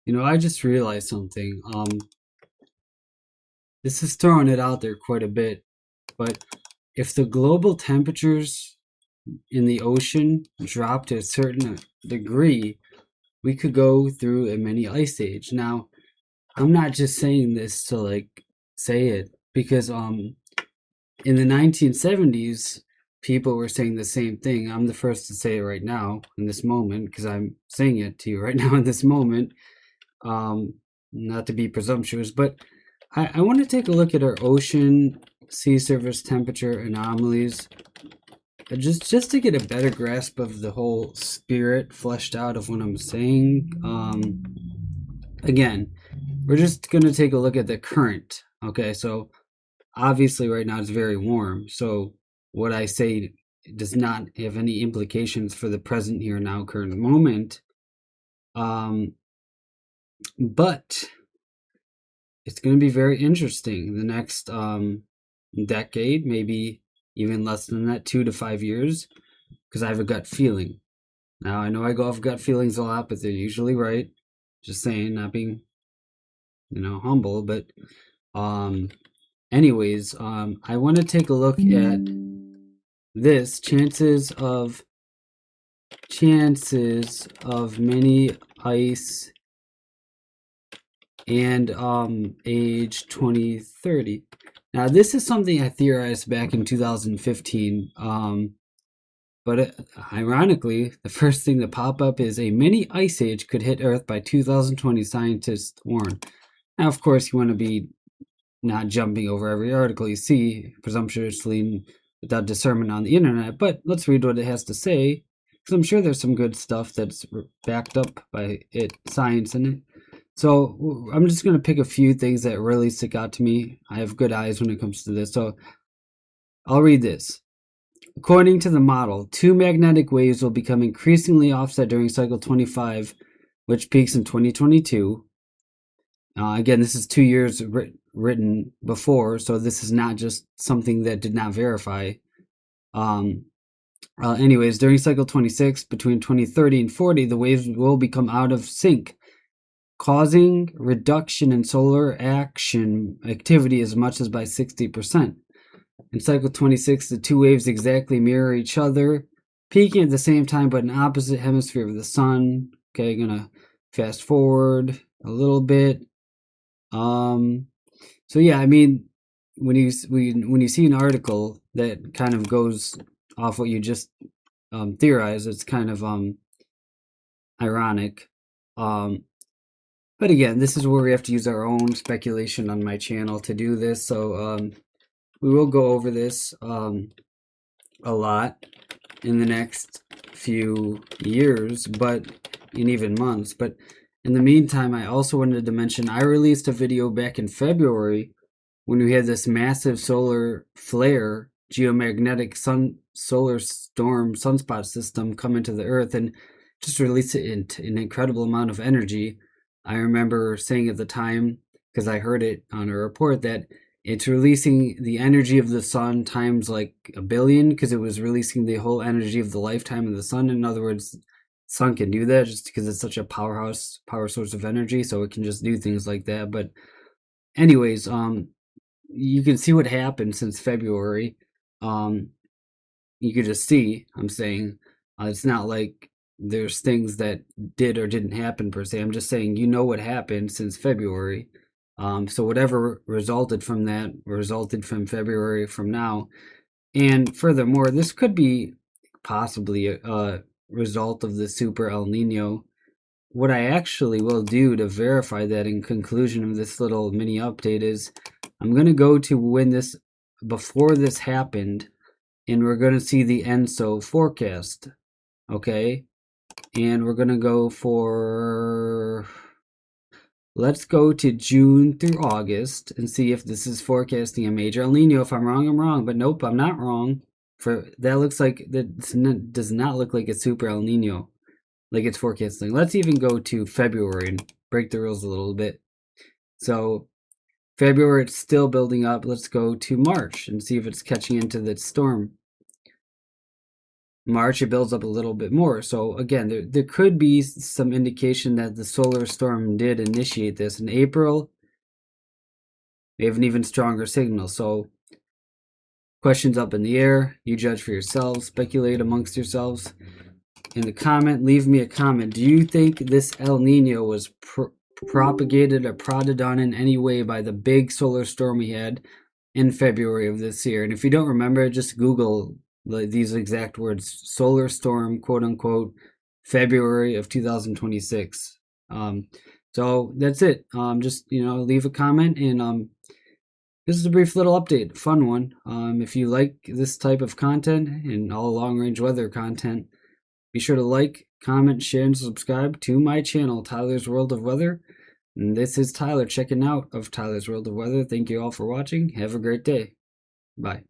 I just realized something. This is throwing it out there quite a bit, but if the global temperatures in the ocean drop to a certain degree, we could go through a mini ice age. Now, I'm not just saying this to say it because in the 1970s people were saying the same thing. I'm the first to say it right now in this moment because I'm saying it to you right now in this moment. Um, Not to be presumptuous, but I want to take a look at our ocean sea surface temperature anomalies, just to get a better grasp of the whole spirit fleshed out of what I'm saying. Again, we're just going to take a look at the current. Okay, so obviously right now it's very warm, so what I say does not have any implications for the present here now current moment. But it's going to be very interesting the next decade, maybe even less than that, 2 to 5 years, because I have a gut feeling. Now, I know I go off gut feelings a lot, but they're usually right. Just saying, not being, humble. But, um, anyways, I want to take a look at this chances of mini ice and age 2030. Now, this is something I theorized back in 2015. But ironically, the first thing that pop up is a mini ice age could hit Earth by 2020, scientists warn. Now, of course, you want to be not jumping over every article you see presumptuously without discernment on the internet, but let's read what it has to say, because I'm sure there's some good stuff that's backed up by science in it. So I'm just going to pick a few things that really stick out to me. I have good eyes when it comes to this, so I'll read this. According to the model, two magnetic waves will become increasingly offset during cycle 25, which peaks in 2022. Again, this is 2 years written before, so this is not just something that did not verify. Anyways, during cycle 26, between 2030 and 40, the waves will become out of sync, causing reduction in solar action activity as much as by 60%. In cycle 26, the two waves exactly mirror each other, peaking at the same time but in opposite hemisphere of the sun. Okay, gonna fast forward a little bit. So yeah, I mean, when you see an article that kind of goes off what you just theorized, it's kind of ironic. But again, this is where we have to use our own speculation on my channel to do this. So we will go over this a lot in the next few years, but in even months. But in the meantime, I also wanted to mention I released a video back in February when we had this massive solar flare, geomagnetic solar storm sunspot system come into the Earth and just release it in an incredible amount of energy. I remember saying at the time, because I heard it on a report, that it's releasing the energy of the sun times like a billion, because it was releasing the whole energy of the lifetime of the sun. In other words, sun can do that just because it's such a power source of energy, so it can just do things like that. But anyways, you can see what happened since February. Um, you could just see, I'm saying, it's not like there's things that did or didn't happen per se. I'm just saying, what happened since February. So whatever resulted from that resulted from February from now. And furthermore, this could be possibly a result of the super El Nino. What I actually will do to verify that in conclusion of this little mini update is I'm going to go to before this happened, and we're going to see the ENSO forecast, okay? And we're going to go let's go to June through August and see if this is forecasting a major El Nino. If I'm wrong, I'm wrong, but nope, I'm not wrong. That does not look like a super El Nino, like it's forecasting. Let's even go to February and break the rules a little bit. So February, it's still building up. Let's go to March and see if it's catching into the storm. March, it builds up a little bit more. So again, there could be some indication that the solar storm did initiate this. In April, we have an even stronger signal. So questions up in the air. You judge for yourselves. Speculate amongst yourselves. In the comment, leave me a comment. Do you think this El Nino was propagated or prodded on in any way by the big solar storm we had in February of this year? And if you don't remember, just Google these exact words: solar storm, quote unquote, February of 2026. So that's it. Just leave a comment, and this is a brief little update, fun one. If you like this type of content and all long-range weather content, be sure to like, comment, share, and subscribe to my channel, Tyler's World of Weather. And this is Tyler checking out of Tyler's World of Weather. Thank you all for watching. Have a great day. Bye.